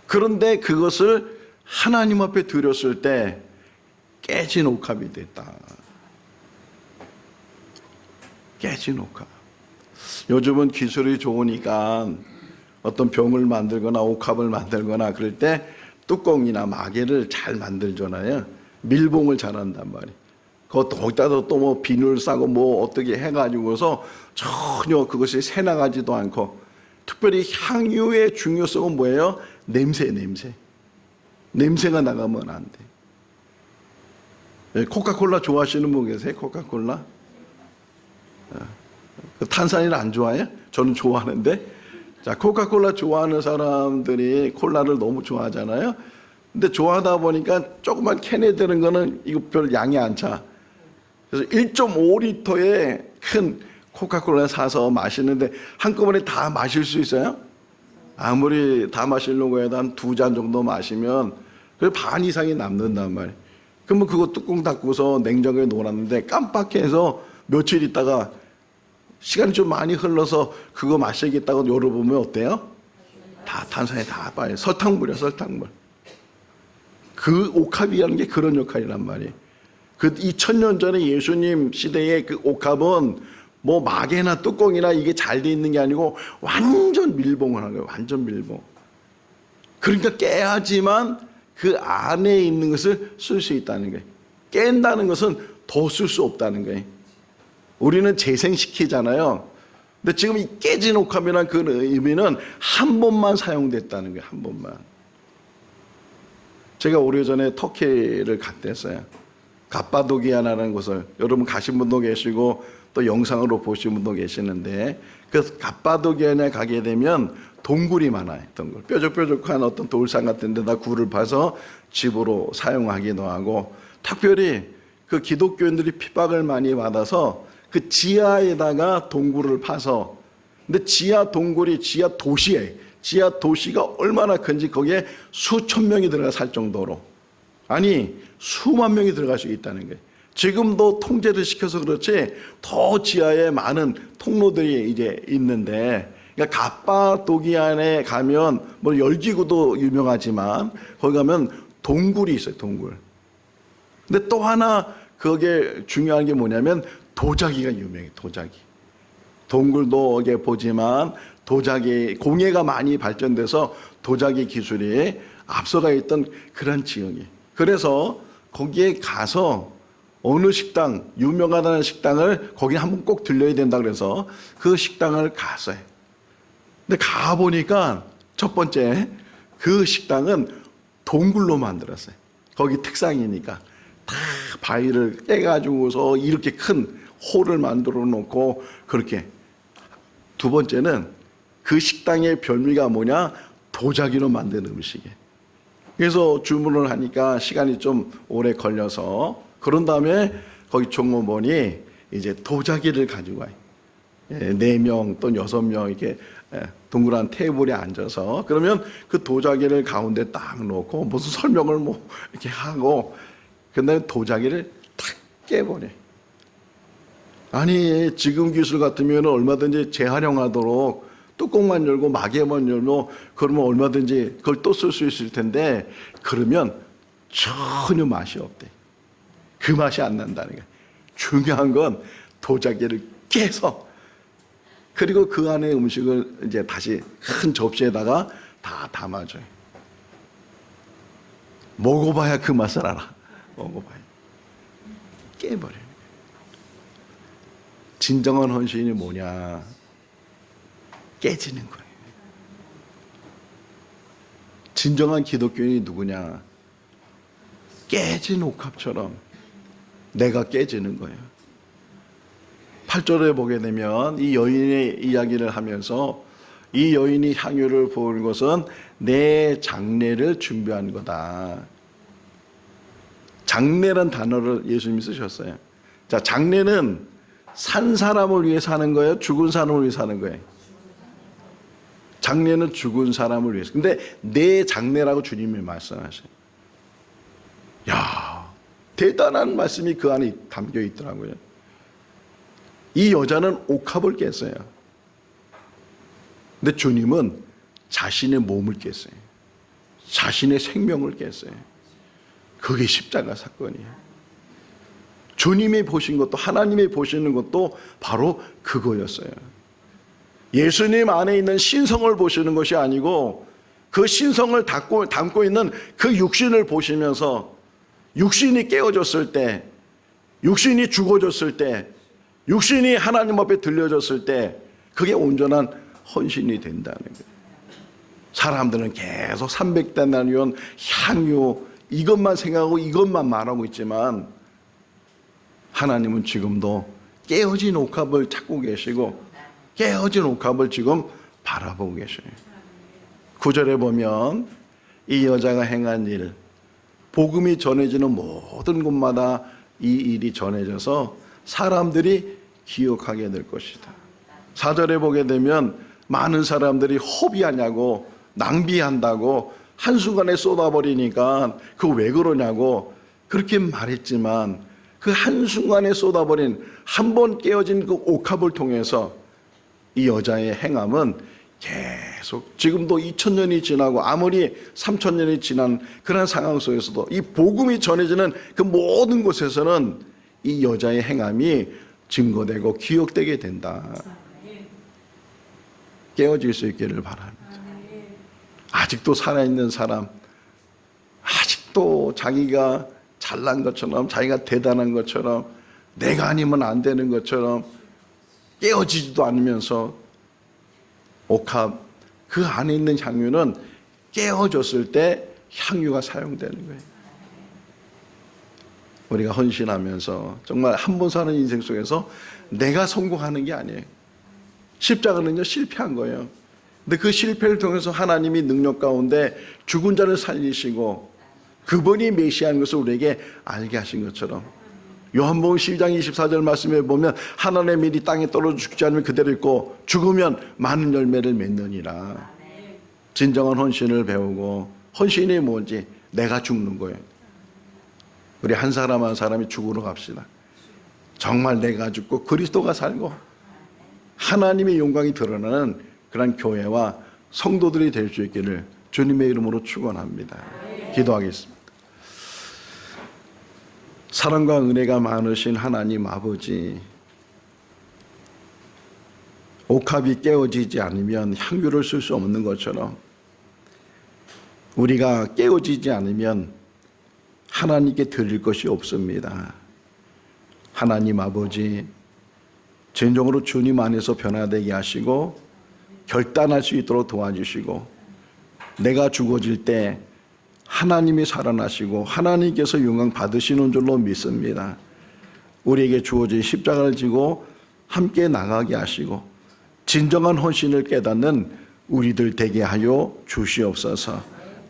D: 그런데 그것을 하나님 앞에 드렸을 때 깨진 옥합이 됐다. 깨진 옥합. 요즘은 기술이 좋으니까 어떤 병을 만들거나 옥합을 만들거나 그럴 때 뚜껑이나 마개를 잘 만들잖아요. 밀봉을 잘한단 말이에요. 거기다가 또 뭐 비늘 싸고 뭐 어떻게 해가지고서 전혀 그것이 새나가지도 않고, 특별히 향유의 중요성은 뭐예요? 냄새가 나가면 안 돼. 코카콜라 좋아하시는 분 계세요? 코카콜라? 그 탄산이를 안 좋아해요? 저는 좋아하는데. 자, 코카콜라 좋아하는 사람들이 콜라를 너무 좋아하잖아요. 근데 좋아하다 보니까 조그만 캔에 드는 거는 이거 별 양이 안 차. 그래서 1.5리터의 큰 코카콜라 사서 마시는데 한꺼번에 다 마실 수 있어요? 아무리 다 마시려고 해도 한 2잔 정도 마시면 그 반 이상이 남는단 말이에요. 그러면 그거 뚜껑 닫고서 냉장고에 놓았는데 깜빡해서 며칠 있다가 시간이 좀 많이 흘러서 그거 마시겠다고 열어보면 어때요? 다 탄산에 다 빠져요. 설탕물이야, 설탕물. 그 옥합이라는 게 그런 역할이란 말이에요. 그 2000년 전에 예수님 시대의 그 옥합은 뭐 마개나 뚜껑이나 이게 잘 돼 있는 게 아니고 완전 밀봉을 하는 거예요. 완전 밀봉. 그러니까 깨야지만 그 안에 있는 것을 쓸 수 있다는 거예요. 깬다는 것은 더 쓸 수 없다는 거예요. 우리는 재생시키잖아요. 근데 지금 이 깨진 옥합이라는 그 의미는 한 번만 사용됐다는 거예요. 한 번만. 제가 오래전에 터키를 갔댔어요. 갑바도기아라는 곳을, 여러분 가신 분도 계시고 또 영상으로 보신 분도 계시는데, 그 갑바도기아에 가게 되면 동굴이 많아요. 동굴. 뾰족뾰족한 어떤 돌산 같은 데다 굴을 파서 집으로 사용하기도 하고, 특별히 그 기독교인들이 핍박을 많이 받아서 그 지하에다가 동굴을 파서, 근데 지하 동굴이 지하 도시에, 지하 도시가 얼마나 큰지 거기에 수천 명이 들어가 살 정도로, 아니 수만 명이 들어갈 수 있다는 거예요. 지금도 통제를 시켜서 그렇지 더 지하에 많은 통로들이 이제 있는데, 그러니까 갑바도기안에 가면 뭐 열기구도 유명하지만 거기 가면 동굴이 있어요. 동굴. 근데 또 하나 그게 중요한 게 뭐냐면 도자기가 유명해요. 도자기. 동굴도 이게 보지만 도자기, 공예가 많이 발전돼서 도자기 기술이 앞서가 있던 그런 지역이에요. 그래서 거기에 가서 어느 식당, 유명하다는 식당을 거기 한번 꼭 들려야 된다 그래서 그 식당을 갔어요. 근데 가보니까 첫 번째 그 식당은 동굴로 만들었어요. 거기 특상이니까 다 바위를 떼가지고서 이렇게 큰 홀을 만들어 놓고 그렇게. 두 번째는 그 식당의 별미가 뭐냐? 도자기로 만든 음식이에요. 그래서 주문을 하니까 시간이 좀 오래 걸려서, 그런 다음에 거기 종업원이 이제 도자기를 가지고 와요. 4명 또 6명 이렇게 동그란 테이블에 앉아서, 그러면 그 도자기를 가운데 딱 놓고 무슨 설명을 뭐 이렇게 하고, 근데 도자기를 탁 깨버려. 아니 지금 기술 같으면 얼마든지 재활용하도록 뚜껑만 열고 마개만 열고 그러면 얼마든지 그걸 또 쓸 수 있을 텐데, 그러면 전혀 맛이 없대. 그 맛이 안 난다는 거야. 중요한 건 도자기를 깨서, 그리고 그 안에 음식을 이제 다시 큰 접시에다가 다 담아줘요. 먹어봐야 그 맛을 알아. 먹어봐야. 깨버려요. 진정한 헌신이 뭐냐? 깨지는 거예요. 진정한 기독교인이 누구냐? 깨진 옥합처럼 내가 깨지는 거예요. 8절에 보게 되면 이 여인의 이야기를 하면서 이 여인이 향유를 부은 것은 내 장례를 준비한 거다. 장례란 단어를 예수님이 쓰셨어요. 자, 장례는 산 사람을 위해 사는 거예요? 죽은 사람을 위해 사는 거예요? 장례는 죽은 사람을 위해서. 근데 내 장례라고 주님이 말씀하셔요. 야, 대단한 말씀이 그 안에 담겨 있더라고요. 이 여자는 옥합을 깼어요. 근데 주님은 자신의 몸을 깼어요. 자신의 생명을 깼어요. 그게 십자가 사건이에요. 주님이 보신 것도, 하나님이 보시는 것도 바로 그거였어요. 예수님 안에 있는 신성을 보시는 것이 아니고 그 신성을 담고 있는 그 육신을 보시면서 육신이 깨어졌을 때, 육신이 죽어졌을 때, 육신이 하나님 앞에 들려졌을 때 그게 온전한 헌신이 된다는 거예요. 사람들은 계속 300데나리온 향유 이것만 생각하고 이것만 말하고 있지만 하나님은 지금도 깨어진 옥합을 찾고 계시고 깨어진 옥합을 지금 바라보고 계셔요. 9절에 보면 이 여자가 행한 일, 복음이 전해지는 모든 곳마다 이 일이 전해져서 사람들이 기억하게 될 것이다. 4절에 보게 되면 많은 사람들이 허비하냐고 낭비한다고 한순간에 쏟아버리니까 그 왜 그러냐고 그렇게 말했지만 그 한순간에 쏟아버린 한 번 깨어진 그 옥합을 통해서 이 여자의 행함은 계속 지금도 2000년이 지나고 아무리 3000년이 지난 그런 상황 속에서도 이 복음이 전해지는 그 모든 곳에서는 이 여자의 행함이 증거되고 기억되게 된다. 깨어질 수 있기를 바랍니다. 아직도 살아있는 사람, 아직도 자기가 잘난 것처럼, 자기가 대단한 것처럼, 내가 아니면 안 되는 것처럼 깨어지지도 않으면서 옥합, 그 안에 있는 향유는 깨어졌을 때 향유가 사용되는 거예요. 우리가 헌신하면서 정말 한 번 사는 인생 속에서 내가 성공하는 게 아니에요. 십자가는요, 실패한 거예요. 근데 그 실패를 통해서 하나님이 능력 가운데 죽은 자를 살리시고 그분이 메시아인 것을 우리에게 알게 하신 것처럼 요한복음 12장 24절 말씀에 보면 하나님의 밀이 땅에 떨어져 죽지 않으면 그대로 있고 죽으면 많은 열매를 맺느니라. 진정한 헌신을 배우고 헌신이 뭔지 내가 죽는 거예요. 우리 한 사람 한 사람이 죽으러 갑시다. 정말 내가 죽고 그리스도가 살고 하나님의 영광이 드러나는 그런 교회와 성도들이 될 수 있기를 주님의 이름으로 축원합니다. 기도하겠습니다. 사랑과 은혜가 많으신 하나님 아버지, 옥합이 깨어지지 않으면 향유를 쓸 수 없는 것처럼 우리가 깨어지지 않으면 하나님께 드릴 것이 없습니다. 하나님 아버지, 진정으로 주님 안에서 변화되게 하시고 결단할 수 있도록 도와주시고 내가 죽어질 때 하나님이 살아나시고 하나님께서 영광 받으시는 줄로 믿습니다. 우리에게 주어진 십자가를 지고 함께 나가게 하시고 진정한 헌신을 깨닫는 우리들 되게 하여 주시옵소서.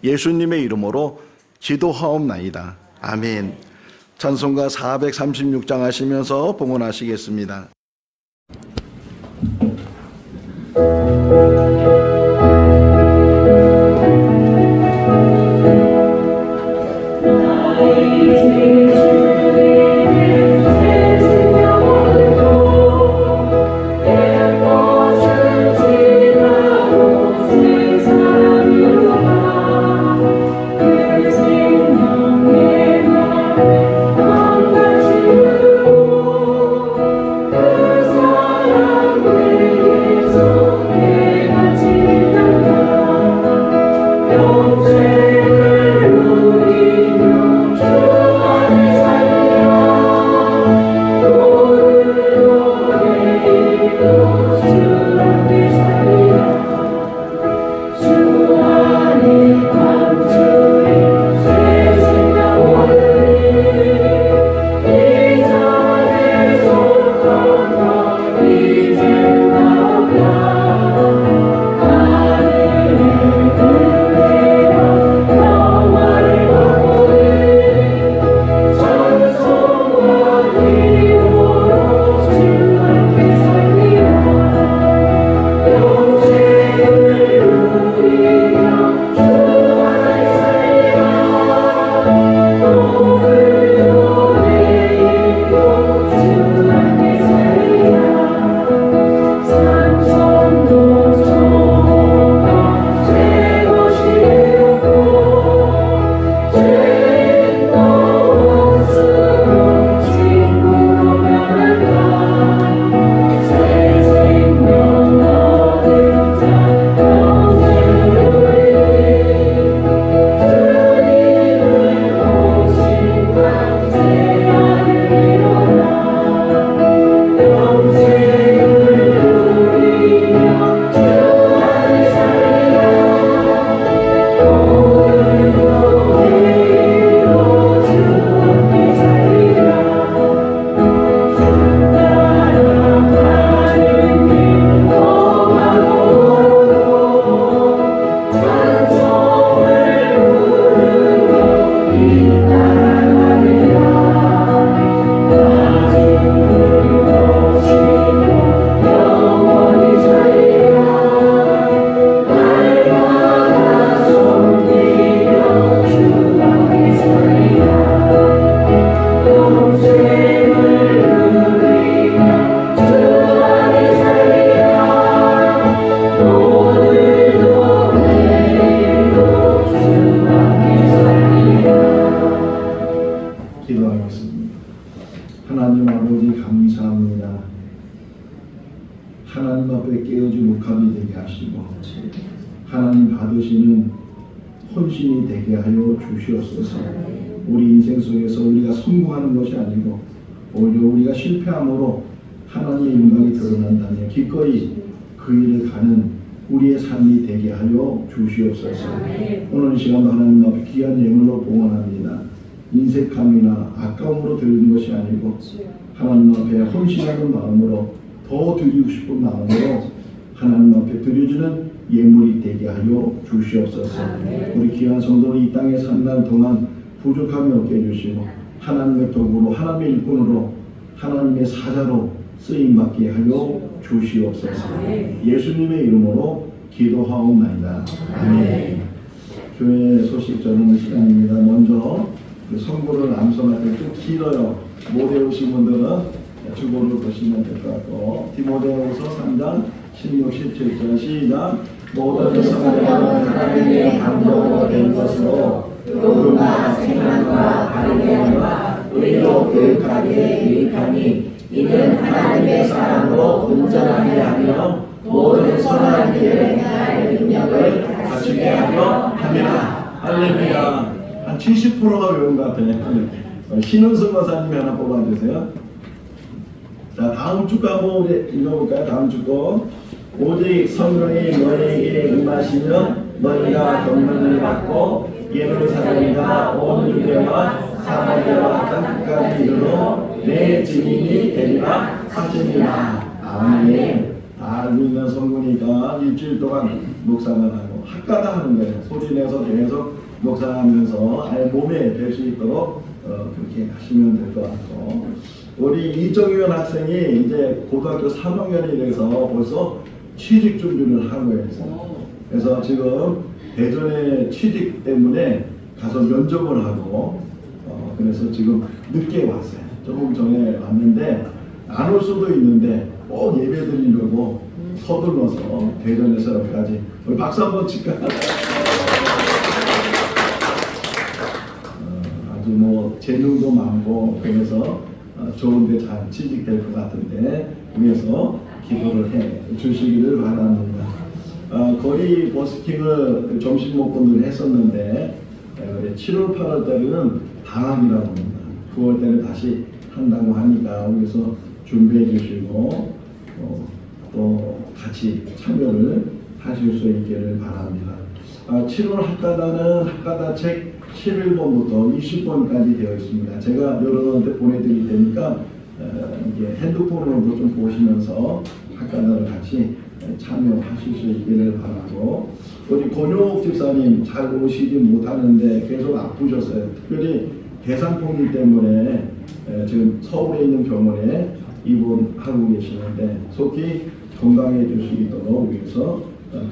D: 예수님의 이름으로 기도하옵나이다. 아멘. 찬송가 436장 하시면서 봉헌하시겠습니다.
C: 그 사랑
A: 하나님 앞에 깨어진 묵함이 되게 하시고 하나님 받으시는 혼신이 되게 하여 주시옵소서. 우리 인생 속에서 우리가 성공하는 것이 아니고 오히려 우리가 실패함으로 하나님의 영광이 드러난다면 기꺼이 그 일을 가는 우리의 삶이 되게 하여 주시옵소서. 오늘 이 시간도 하나님 앞에 귀한 예물로 봉헌합니다. 인색함이나 아까움으로 드리는 것이 아니고 하나님 앞에 헌신하는 마음으로 더 드리고 싶은 마음으로 하나님 앞에 드려지는 예물이 되게 하여 주시옵소서. 우리 귀한 성도를 이 땅에 사는 날 동안 부족함이 없게 해주시고 하나님의 도구로 하나님의 일꾼으로 하나님의 사자로 쓰임받게 하여 주시옵소서. 예수님의 이름으로 기도하옵나이다. 아멘. 교회 소식 전하는 시간입니다. 먼저 그 성부를 암송할 때 좀 길어요. 못 외우신 분들은 주보를 보시면 될 것 같고 디모데후서 3장 16, 17절 시작. 모든 성령은 하나님의 감동으로 된 것으로 교훈과 생각과 바르게함과 의로 교육하기에 유익하니 이는 하나님의 사랑으로 온전하게 하며 모든 선한 일을 행할 능력을 갖추게 하려 함이라. 할렐루야. 한 70%가 외운 것 같아요. 신은승 권사님이 하나 뽑아주세요. 자, 다음 주 거 한번 우리 읽어볼까요? 다음 주 거. 오직 성령이 너희에게 임하시면 너희가 권능을 받고 예루살렘과 온 유대와 사마리아와 땅끝까지 이르러 내 증인이 되리라 하시니라. 아멘. 알고 있는 성군이가 일주일 동안 묵상을 하고 학가다 하는 거예요. 소리 내서 계속 묵상하면서 아예 몸에 뵐 수 있도록 그렇게 하시면 될 것 같고 우리 이정윤 학생이 이제 고등학교 3학년이 돼서 벌써 취직 준비를 하고 있어요. 그래서 지금 대전에 취직 때문에 가서 면접을 하고 그래서 지금 늦게 왔어요. 조금 전에 왔는데 안 올 수도 있는데 꼭 예배 드리려고 서둘러서 대전에서 여기까지 우리 박수 한번 칠까요? 아주 뭐 재능도 많고 그래서 좋은데 잘 취직될 것 같은데 위해서 기도를 해 주시기를 바랍니다. 거리 버스킹을 점심 먹고 했었는데 7월 8월 달에는 방학이라고 합니다. 9월 달에 다시 한다고 하니까 위해서 준비해 주시고 또 같이 참여를 하실 수 있기를 바랍니다. 7월 학가다는 학가다 책 11번부터 20번까지 되어 있습니다. 제가 여러분한테 보내드릴 테니까 이게 핸드폰으로도 좀 보시면서 학가다를 같이 참여하실 수 있기를 바라고 우리 권효옥 집사님 잘 오시지 못하는데 계속 아프셨어요. 특별히 대상포진 때문에 지금 서울에 있는 병원에 입원하고 계시는데 속히 건강해 주시도록 위해서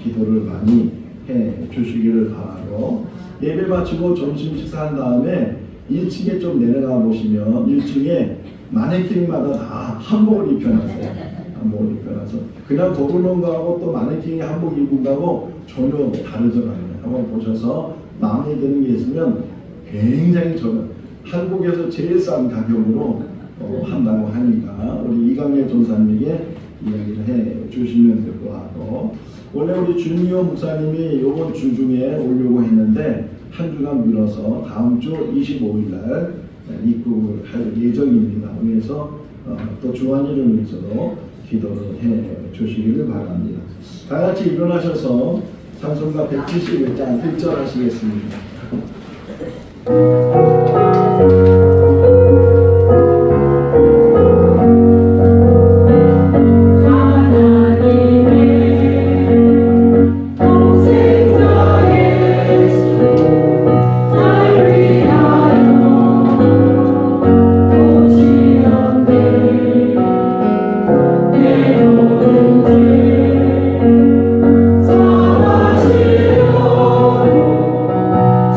A: 기도를 많이 해 주시기를 바라고 예배 마치고 점심 식사한 다음에 1층에 좀 내려가 보시면 1층에 마네킹마다 다 한복을 입혀놨어요. 한복을 입혀놔서 그냥 거울놓은 거하고 또 마네킹이 한복 입은 거하고 전혀 다르더라고요. 한번 보셔서 마음에 드는 게 있으면 굉장히 한국에서 제일 싼 가격으로 한다고 하니까 우리 이강래 전사님에게 이야기를 해 주시면 될 것 같고 원래 우리 준이호 목사님이 이번 주 중에 오려고 했는데 한 주간 미뤄서 다음 주 25일 날 입국을 할 예정입니다. 그래서 또 주한이를 위해서도 기도를 해 주시기를 바랍니다. 다 같이 일어나셔서 찬송가 171장 1절 하시겠습니다.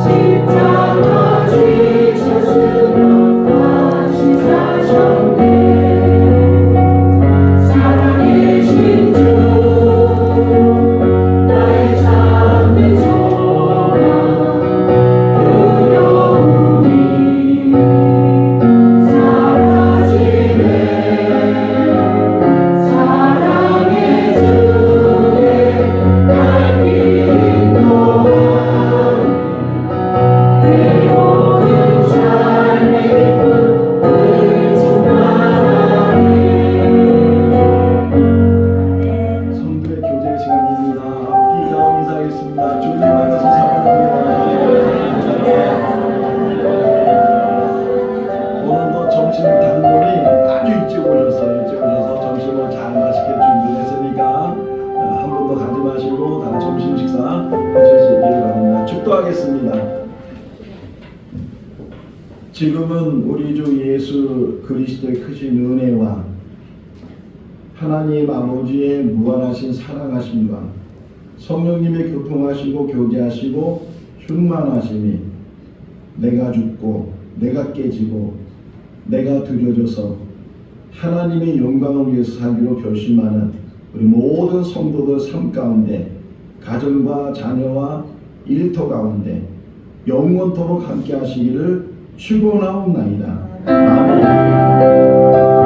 C: 십자가 지
A: 하시길 바랍니다. 축도하겠습니다. 지금은 우리 주 예수 그리스도의 크신 은혜와 하나님 아버지의 무한하신 사랑하심과 성령님의 교통하시고 교제하시고 충만하심이 내가 죽고 내가 깨지고 내가 드려져서 하나님의 영광을 위해서 살기로 결심하는 우리 모든 성도들 삶 가운데 가정과 자녀와 일터 가운데 영원토록 함께 하시기를 축원하옵나이다. 아멘.